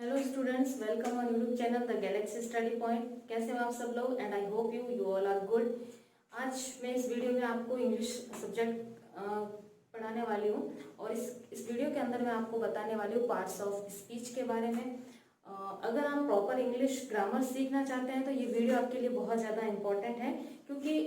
Hello students, welcome on YouTube channel the galaxy study point. कैसे हो आप सब लोग? And I hope you all are good. आज मैं इस वीडियो में आपको इंग्लिश सब्जेक्ट पढ़ाने वाली हूँ और इस वीडियो के अंदर मैं आपको बताने वाली हूँ पार्ट्स ऑफ स्पीच के बारे में। अगर आप प्रॉपर इंग्लिश ग्रामर सीखना चाहते हैं तो ये वीडियो आपके लिए बहुत ज़्यादा इंपॉर्टेंट है, क्योंकि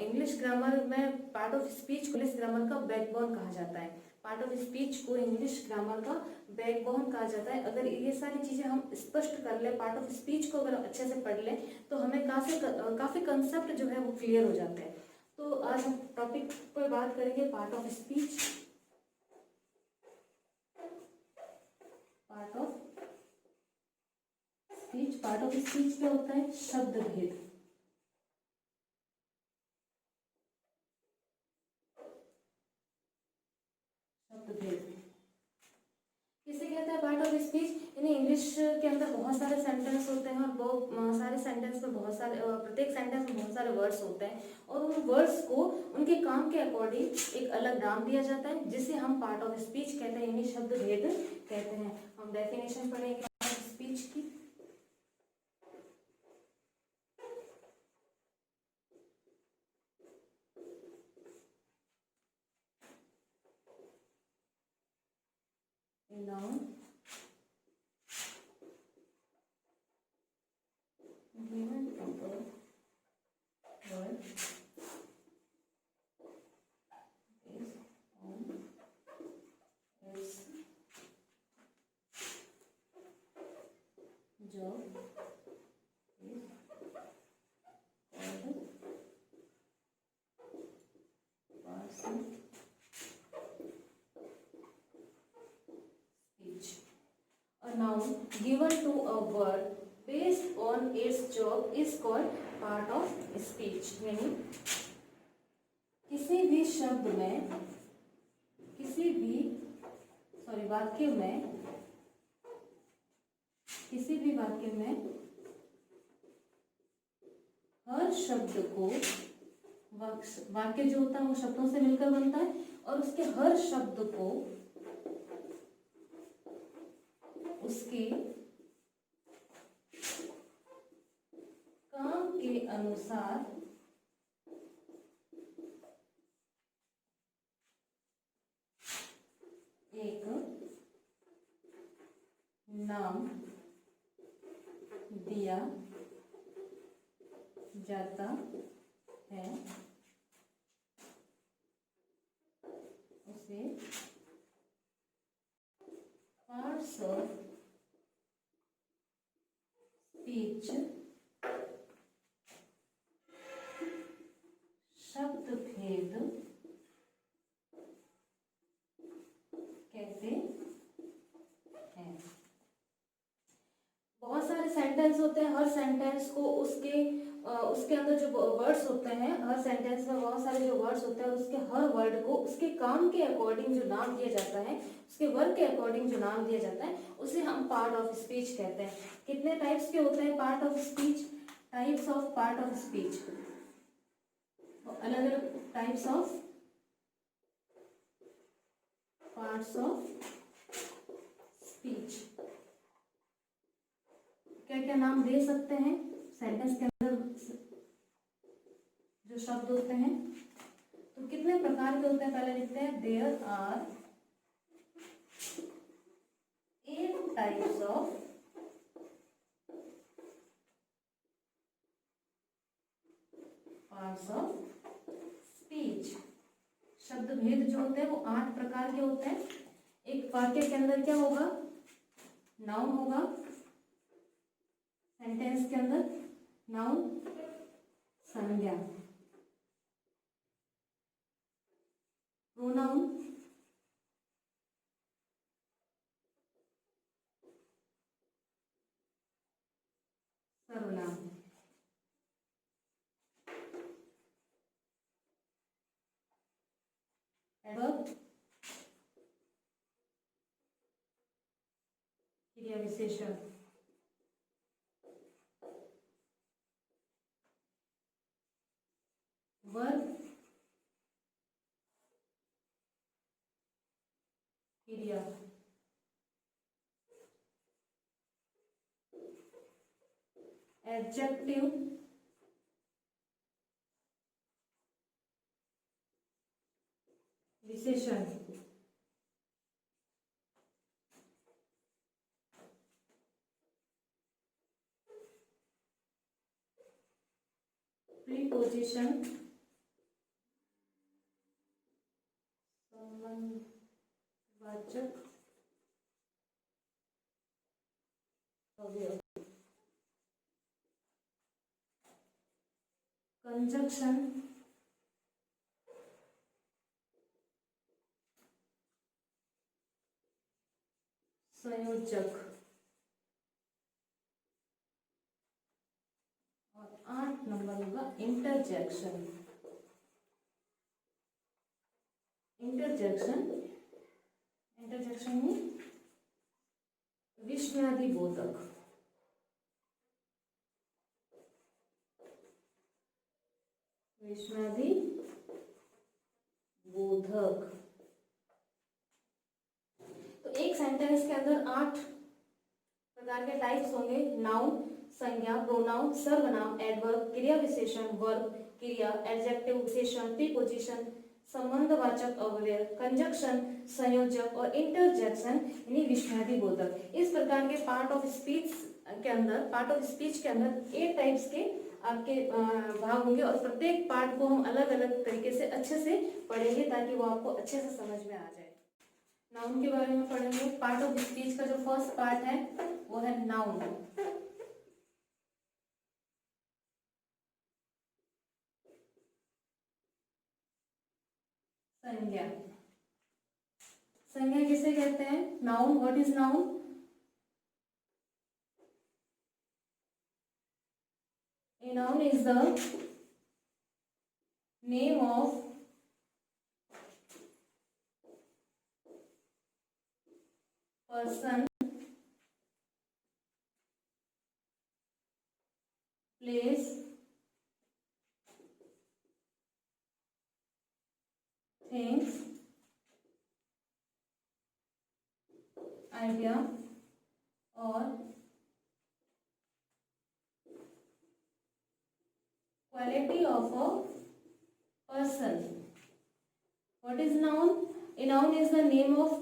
इंग्लिश ग्रामर में पार्ट ऑफ स्पीच को इंग्लिश ग्रामर का बैकबोन कहा जाता है। पार्ट ऑफ स्पीच को इंग्लिश ग्रामर का बैकबोन कहा जाता है। अगर ये सारी चीज़ें हम स्पष्ट कर लें, पार्ट ऑफ स्पीच को अगर अच्छे से पढ़ लें तो हमें काफ़ी कंसेप्ट जो है वो क्लियर हो जाते हैं। तो आज हम टॉपिक पर बात करेंगे part of speech. Part of speech, part of speech क्या होता है? शब्द भेद। शब्द भेद किसे कहता है पार्ट ऑफ स्पीच? यानी इंग्लिश के अंदर बहुत सारे सेंटेंस होते हैं और वो सारे सेंटेंस में बहुत सारे प्रत्येक सेंटेंस में बहुत सारे वर्ड्स होते हैं और उन वर्ड्स को उनके काम के अकॉर्डिंग एक अलग नाम दिया जाता है, जिसे हम पार्ट ऑफ स्पीच कहते हैं, यानी शब्द भेद कहते हैं। हम डेफिनेशन पढ़ेंगे पार्ट ऑफ स्पीच की। Noun, given to a word based on its job is called parts of speech. A noun given to a word based on its job is called part of speech। यानी किसी भी शब्द में, किसी भी वाक्य में, किसी भी वाक्य में हर शब्द को, वाक्य जो होता है वो शब्दों से मिलकर बनता है और उसके हर शब्द को उसके काम के अनुसार एक नाम दिया जाता है, उसे पार्ट्स ऑफ स्पीच, शब्द भेद कहते हैं। बहुत सारे सेंटेंस होते हैं, हर सेंटेंस को उसके अंदर जो वर्ड्स होते हैं, हर सेंटेंस में बहुत सारे जो वर्ड्स होते हैं उसके हर वर्ड को उसके काम के अकॉर्डिंग जो नाम दिया जाता है, उसके वर्क के अकॉर्डिंग जो नाम दिया जाता है, उसे हम पार्ट ऑफ स्पीच कहते हैं। कितने टाइप्स के होते हैं part of speech? Types of part of speech, अलग अलग types of parts of speech. क्या क्या नाम दे सकते हैं सेंटेंस के अंदर जो शब्द होते हैं? तो कितने प्रकार के होते हैं पहले लिखते हैं। There are 8 types of parts of speech. शब्द भेद जो होते हैं वो 8 प्रकार के होते हैं। एक वाक्य के अंदर क्या होगा? नाउन होगा, सेंटेंस के अंदर नाउन, संज्ञा, प्रोनाउन, सर्वनाम। एडवर्ब, क्रिया विशेषण। वर्ब, क्रिया। एडजेक्टिव विशेषण, प्रीपोजिशन, संबंधवाचक अवयव, कंजक्शन, संयोजक, और 8 नंबर होगा इंटरजेक्शन। इंटरजेक्शन में विस्मयादि बोधक, विस्मयादि बोधक। तो एक सेंटेंस के अंदर 8 प्रकार के टाइप्स होंगे। नाउन संज्ञा, प्रोनाउन सर्वनाम, एडवर्ब क्रिया विशेषण, वर्ब क्रिया, एडजेक्टिव विशेषण, प्रीपोजिशन संबंधवाचक अवयव, कंजक्शन संयोजक और इंटरजेक्शन यानी विस्मयादि बोधक। इस प्रकार के पार्ट ऑफ स्पीच के अंदर 8 टाइप्स के आपके भाग होंगे और प्रत्येक पार्ट को हम अलग अलग तरीके से अच्छे से पढ़ेंगे ताकि वो आपको अच्छे से समझ में आ जाए। नाउन के बारे में पढ़ेंगे। पार्ट ऑफ स्पीच का जो फर्स्ट पार्ट है वो है नाउन। संज्ञा, संज्ञा किसे कहते हैं? Noun. What is noun? A noun is the name of person, place, things, idea or quality of a person. What is noun? A noun is the name of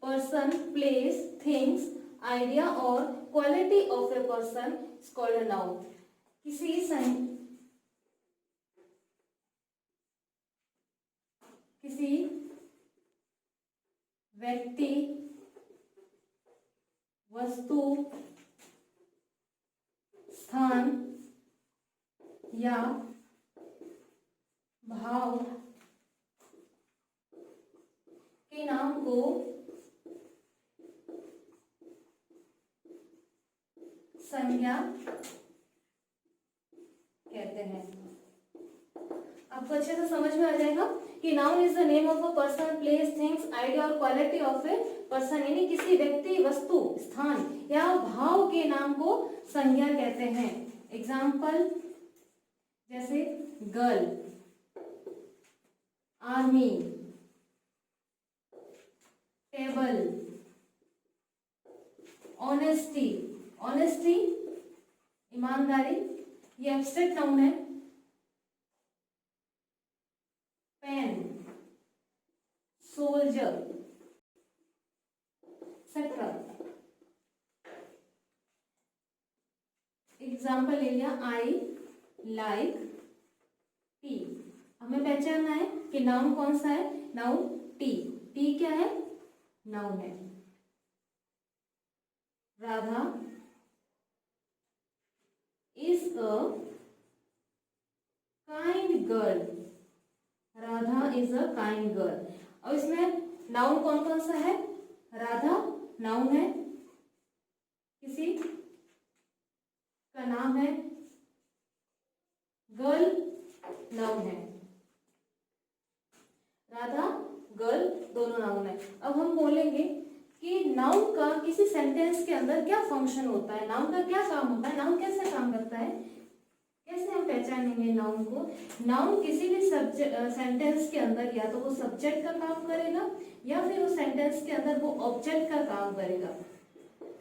person, place, things, idea or quality of a person is called a noun. किसी व्यक्ति, वस्तु, स्थान या भाव के नाम को संज्ञा कहते हैं। आपको अच्छे से समझ में आ जाएगा कि noun is the name of a person, place, things, idea और क्वालिटी ऑफ ए पर्सन यानी किसी व्यक्ति, वस्तु, स्थान या भाव के नाम को संज्ञा कहते हैं। एग्जाम्पल जैसे girl, army, table, honesty, honesty ईमानदारी, ये एब्स्ट्रैक्ट नाउन है। Pen, soldier, etcetera. एग्जाम्पल ले लिया आई लाइक टी। हमें पहचानना है कि नाउन कौन सा है। Noun T. टी क्या है? नाउन है। Radha is a kind girl. Radha is a kind girl. और इसमें नाउन कौन कौन सा है? राधा नाउन है, किसी का नाम है, गर्ल नाउन है। राधा गर्ल दोनों नाउन है। अब हम बोलेंगे कि नाउन का किसी सेंटेंस के अंदर क्या फंक्शन होता है, नाउन का क्या काम होता है, नाउन कैसे काम करता है, कैसे हम पहचानेंगे नाउन को। नाउन किसी भी सेंटेंस के अंदर या तो वो सब्जेक्ट का काम करेगा या फिर उस सेंटेंस के अंदर वो ऑब्जेक्ट का काम करेगा।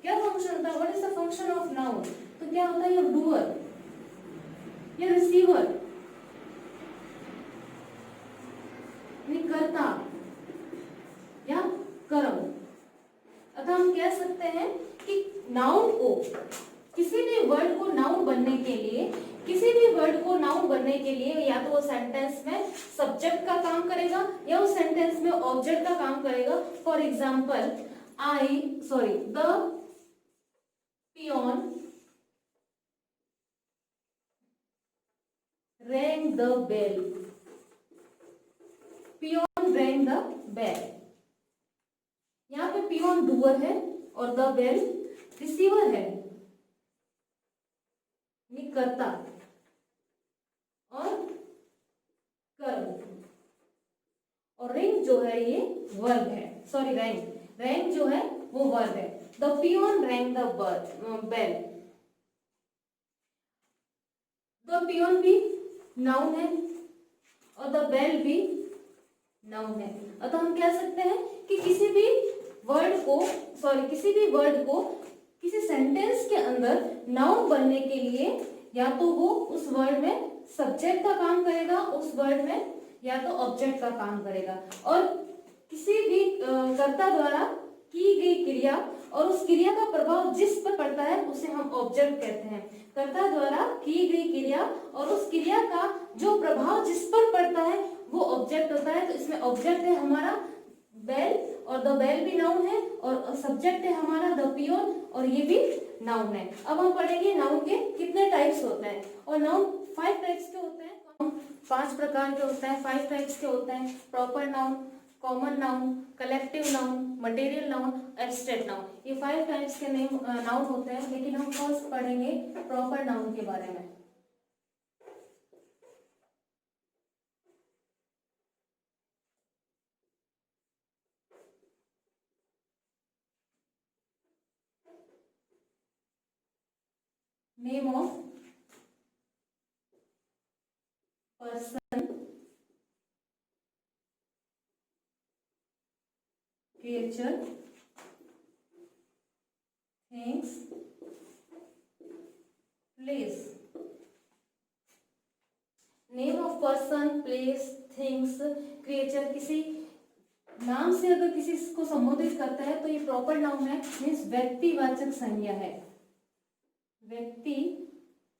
क्या फंक्शन होता है? What is the function of noun? तो क्या होता है? ये डूअर, या रिसीवर करता या कर्म। अतः हम कह सकते हैं कि नाउन को, किसी भी वर्ड को नाउन बनने के लिए, किसी भी वर्ड को नाउन बनने के लिए या तो वो सेंटेंस में सब्जेक्ट का काम करेगा या उस सेंटेंस में ऑब्जेक्ट का काम करेगा। For example the peon rang the bell, peon rang the bell। यहाँ पे पियोन डूअर है और द बेल रिसीवर है, करता और कर्म। और रिंग जो है ये वर्ब है, सॉरी रैंग जो है वो वर्ब है। The peon rang the bell. The peon भी नाउन है और द बेल भी नाउन है। अतः हम कह सकते हैं कि किसी भी वर्ड को किसी सेंटेंस के अंदर नाउन बनने के लिए या तो वो उस वर्ड में सब्जेक्ट का काम करेगा, उस वर्ड में या तो ऑब्जेक्ट का काम करेगा। और किसी भी कर्ता द्वारा की गई क्रिया और उस क्रिया का प्रभाव जिस पर पड़ता है उसे हम ऑब्जेक्ट कहते हैं। कर्ता द्वारा की गई क्रिया और उस क्रिया का जो प्रभाव जिस पर पड़ता है वो ऑब्जेक्ट होता है। तो इसमें ऑब्जेक्ट है हमारा बेल और द बेल भी नाउन है और सब्जेक्ट है हमारा द पियोन और ये भी नाउन है। अब हम पढ़ेंगे नाउन के कितने टाइप्स होते हैं। और नाउन 5 टाइप्स के होते हैं, 5 प्रकार के होते हैं, 5 टाइप्स के होते हैं। Proper noun, common noun, collective noun, material noun, abstract noun. ये 5 टाइप्स के नाउन होते हैं। लेकिन हम फर्स्ट पढ़ेंगे प्रॉपर नाउन के बारे में। Name of person, creature, things, place. Name of person, place, things, creature, किसी नाम से अगर किसी को संबोधित करता है तो ये प्रॉपर नाउन है, मीन्स व्यक्तिवाचक संज्ञा है। व्यक्ति,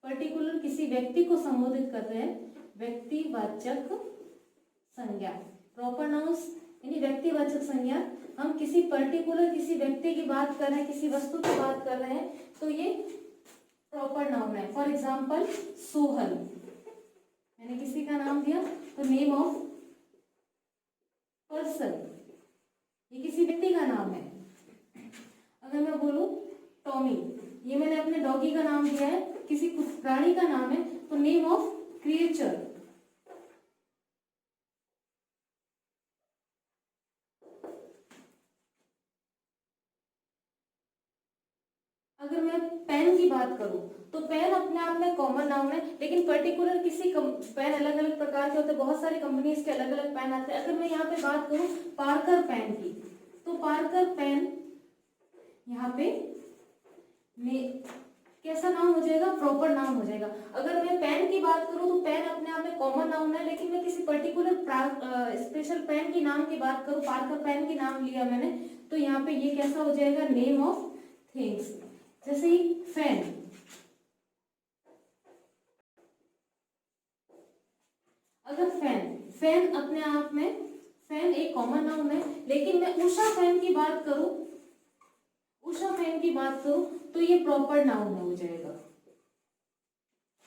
पर्टिकुलर किसी व्यक्ति को संबोधित कर रहे हैं, व्यक्तिवाचक संज्ञा। प्रॉपर नाउन्स यानी व्यक्तिवाचक संज्ञा। हम किसी पर्टिकुलर किसी व्यक्ति की बात कर रहे हैं, किसी वस्तु की बात कर रहे हैं तो ये प्रॉपर नाउन है। फॉर एग्जाम्पल सोहन, मैंने किसी का नाम दिया तो नेम ऑफ पर्सन, ये किसी व्यक्ति का नाम है। अगर मैं बोलूं टॉमी, ये मैंने अपने डॉगी का नाम दिया है, किसी प्राणी का नाम है तो नेम ऑफ क्रिएचर। अगर मैं पेन की बात करूं तो पेन अपने आप में कॉमन नाउन है, लेकिन पर्टिकुलर किसी पेन अलग अलग प्रकार के होते हैं, बहुत सारी कंपनीज के अलग अलग पेन आते हैं। अगर मैं यहाँ पे बात करूं पार्कर पेन की तो पार्कर पेन यहाँ पे कैसा नाउन हो जाएगा, प्रॉपर नाउन हो जाएगा। अगर मैं पेन की बात करूं तो पेन अपने आप में कॉमन नाउन है, लेकिन मैं किसी पर्टिकुलर स्पेशल पेन की नाम की बात करूं, पार्कर पेन की नाम लिया मैंने, तो यहाँ पे ये कैसा हो जाएगा, नेम ऑफ थिंग्स। जैसे ही फैन, अगर फैन अपने आप में फैन एक कॉमन नाउन है, लेकिन मैं उषा फैन की बात करूं तो ये प्रॉपर नाउन हो जाएगा,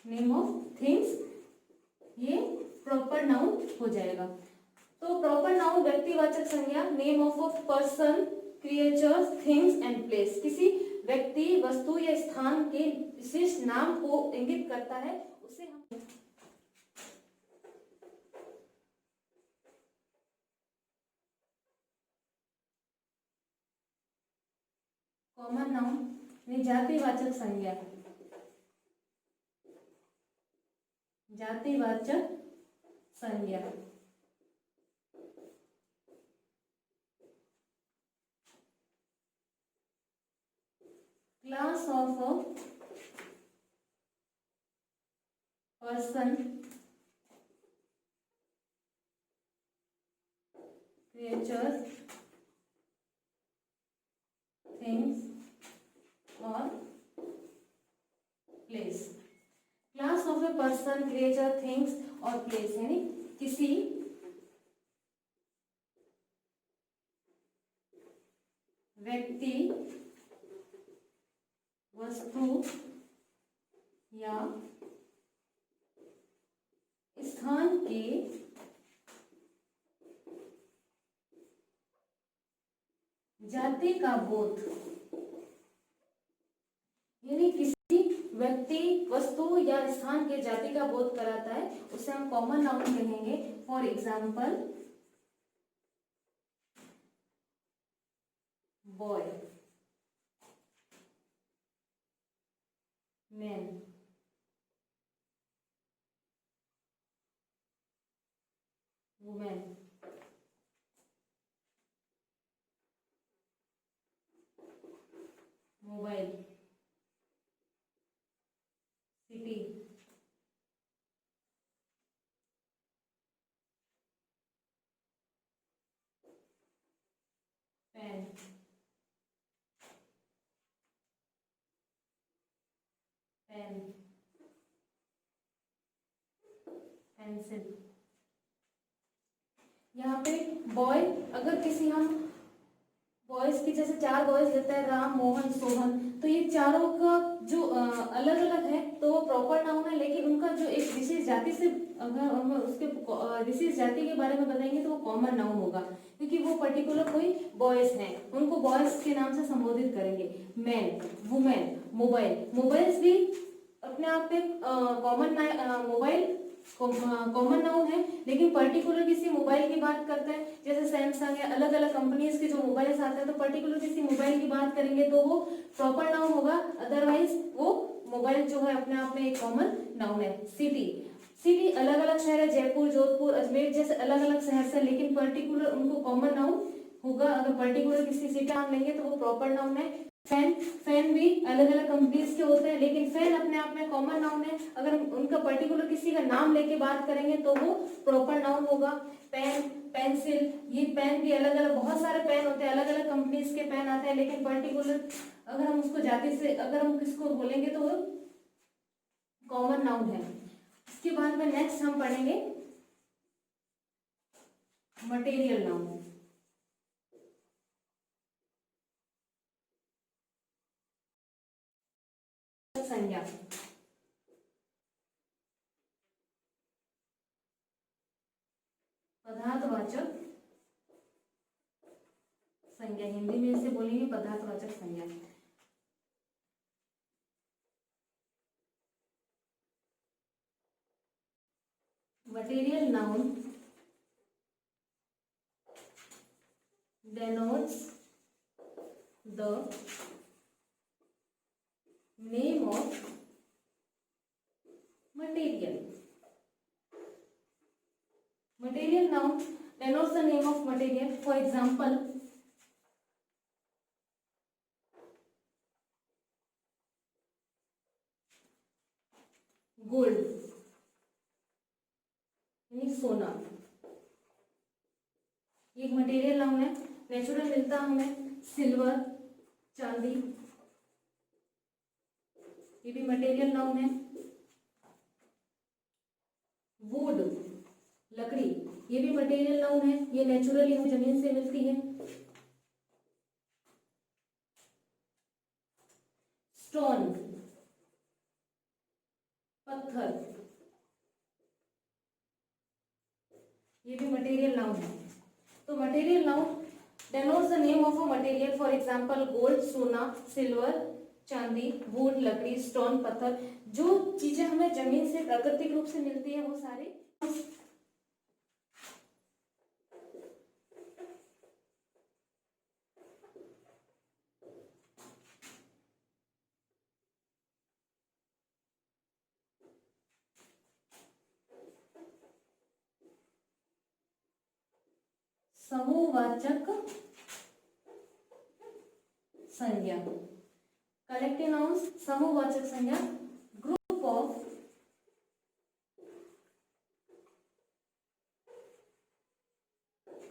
नेम ऑफ थिंग्स, ये प्रॉपर नाउन हो जाएगा। तो प्रॉपर नाउन व्यक्तिवाचक संज्ञा, name of person, creatures, things and place, किसी व्यक्ति, वस्तु या स्थान के विशिष्ट नाम को इंगित करता है, उसे हम कॉमन नाउन जातिवाचक संज्ञा, जातिवाचक संज्ञा। Class of person, creature, things और place. Class of a person, creature, things और प्लेस यानी किसी व्यक्ति, वस्तु या स्थान के जाति का बोध, यानी किसी व्यक्ति, वस्तु या स्थान के जाति का बोध कराता है, उसे हम कॉमन नाउन कहेंगे। For example boy, man, women, mobile, city, pen, pen, pencil. यहाँ पे बॉय, अगर किसी हम बॉयज की जैसे 4 बॉयज लेते हैं, राम, मोहन, सोहन, तो ये चारों का जो अलग अलग है तो वो प्रॉपर नाउन है, लेकिन उनका जो एक विशेष जाति से, अगर हम उसके विशेष जाति के बारे में बताएंगे तो वो कॉमन नाउन होगा, क्योंकि वो पर्टिकुलर कोई बॉयज हैं, उनको बॉयज के नाम से संबोधित करेंगे। मैन, वुमेन, मोबाइल, मोबाइल्स भी अपने आप में कॉमन, मोबाइल कॉमन नाउन है, लेकिन पर्टिकुलर किसी मोबाइल की बात करते हैं, जैसे सैमसंग है, अलग अलग कंपनीज के जो मोबाइल्स आते हैं, तो पर्टिकुलर किसी मोबाइल की बात करेंगे तो वो प्रॉपर नाउन होगा, अदरवाइज वो मोबाइल जो है अपने आप में एक कॉमन नाउन है। सिटी, सिटी अलग अलग शहर है, जयपुर, जोधपुर, अजमेर जैसे अलग अलग शहर से, लेकिन पर्टिकुलर उनको कॉमन नाउन होगा। अगर पर्टिकुलर किसी सिटी नाम लेंगे तो वो प्रॉपर नाउन है। फैन, फैन भी अलग अलग कंपनीज के होते हैं, लेकिन फैन अपने आप में कॉमन नाउन है, अगर उनका पर्टिकुलर किसी का नाम लेके बात करेंगे तो वो प्रॉपर नाउन होगा। पेन, पेंसिल, ये पेन भी अलग अलग, बहुत सारे पेन होते हैं, अलग अलग कंपनीज के पेन आते हैं, लेकिन पर्टिकुलर अगर हम उसको जाति से, अगर हम किसको बोलेंगे तो वो कॉमन नाउन है। इसके बाद में नेक्स्ट हम पढ़ेंगे मटेरियल नाउन। संज्ञा, पदार्थवाचक संज्ञा, हिंदी में इसे बोलेंगे पदार्थवाचक संज्ञा। Material noun denotes the name of material. Material noun denotes the name of material. For example, gold यानी सोना, ये एक मटेरियल नाउन है, नेचुरल मिलता हमें। सिल्वर, चांदी, ये भी मटेरियल नाउन है। वुड, लकड़ी, ये भी मटेरियल नाउन है, ये नेचुरली हमें जमीन से मिलती है। स्टोन, पत्थर, ये भी मटेरियल नाउन है। तो material noun denotes the name of a material. For example, gold, सोना, सिल्वर, चांदी, वुड, लकड़ी, स्टोन, पत्थर, जो चीजें हमें जमीन से प्राकृतिक रूप से मिलती है वो सारे समूहवाचक संज्ञा। कलेक्टिव नाउन्स, समूहवाचक संज्ञा, group of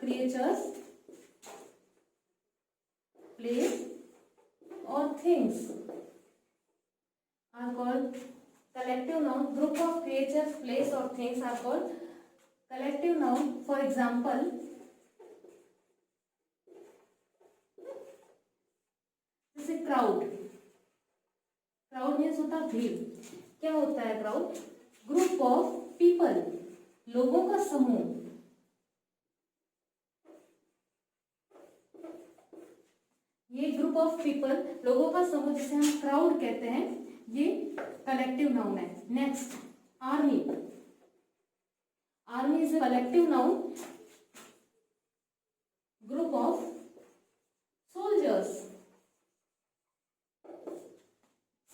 creatures, place or things are called collective noun. Group of creatures, place or things are called collective noun. For example, जैसे क्राउड, क्राउड मीन्स होता है भीड़. क्या होता है क्राउड? ग्रुप ऑफ पीपल, लोगों का समूह. ये ग्रुप ऑफ पीपल, लोगों का समूह जिसे हम क्राउड कहते हैं, ये कलेक्टिव नाउन है. Next, army. Army is a collective noun. Group of soldiers,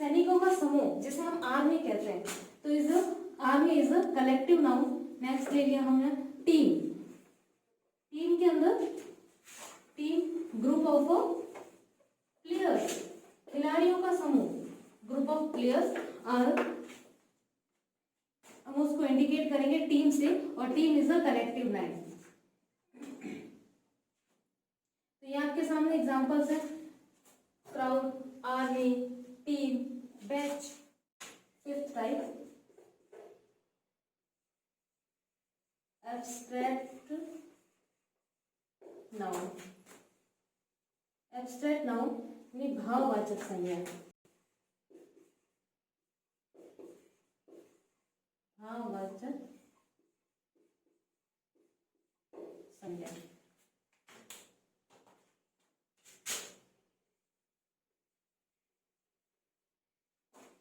सैनिकों का समूह जिसे हम आर्मी कहते हैं. तो is army is a collective noun. Next ले लिया हमने टीम. टीम के अंदर टीम ग्रुप ऑफ प्लेयर्स, खिलाड़ियों का समूह. ग्रुप ऑफ प्लेयर्स आर, हम उसको इंडिकेट करेंगे टीम से, और team is a collective noun. तो ये आपके सामने एग्जांपल्स है. Crowd, army, team, batch. Fifth type, abstract noun. Abstract noun यानी भाववाचक संज्ञा. भाववाचक संज्ञा.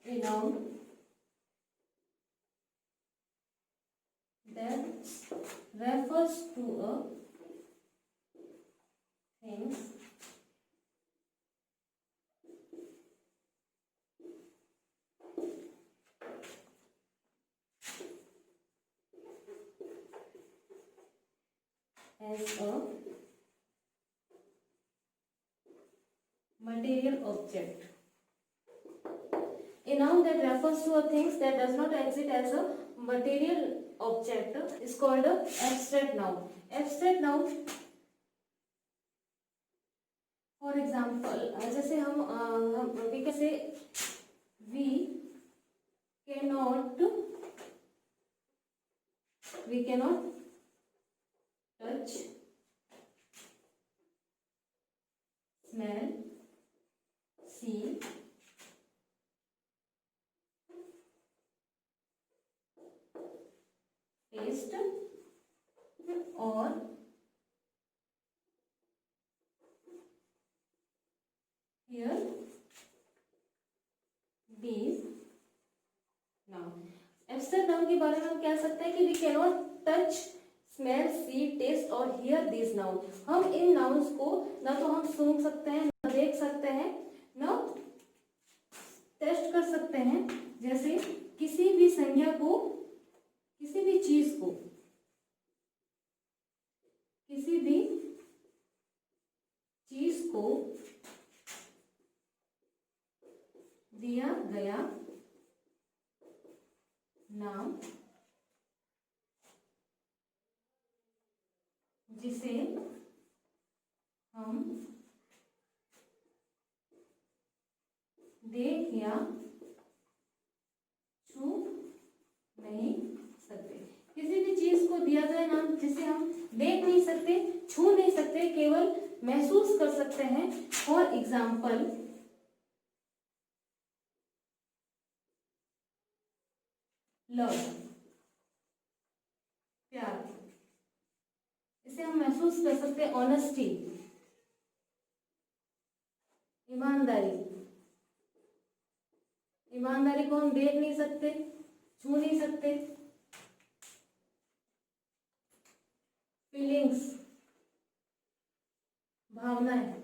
A noun that refers to a thing as a material object. A noun that refers to a things that does not exist as a material object is called a abstract noun. Abstract noun, for example, जैसे हम we can say we cannot touch, smell, see, taste और hear these noun. Abstract noun के बारे में हम कह सकते हैं कि we cannot touch, smell, see, taste और हियर दिस नाउन. हम इन नाउन्स को ना तो हम सूंघ सकते हैं, ना देख सकते हैं, ना टेस्ट कर सकते हैं. जैसे किसी भी संज्ञा को, किसी भी चीज को, किसी भी चीज को दिया गया नाम जिसे हम देख या छू नहीं सकते. किसी भी चीज को दिया गया नाम जिसे हम देख नहीं सकते, छू नहीं सकते, केवल महसूस कर सकते हैं. फॉर एग्जाम्पल, लव, प्यार, इसे हम महसूस कर सकते हैं. ऑनेस्टी, ईमानदारी, ईमानदारी को हम देख नहीं सकते, छू नहीं सकते. फीलिंग्स, भावनाएं,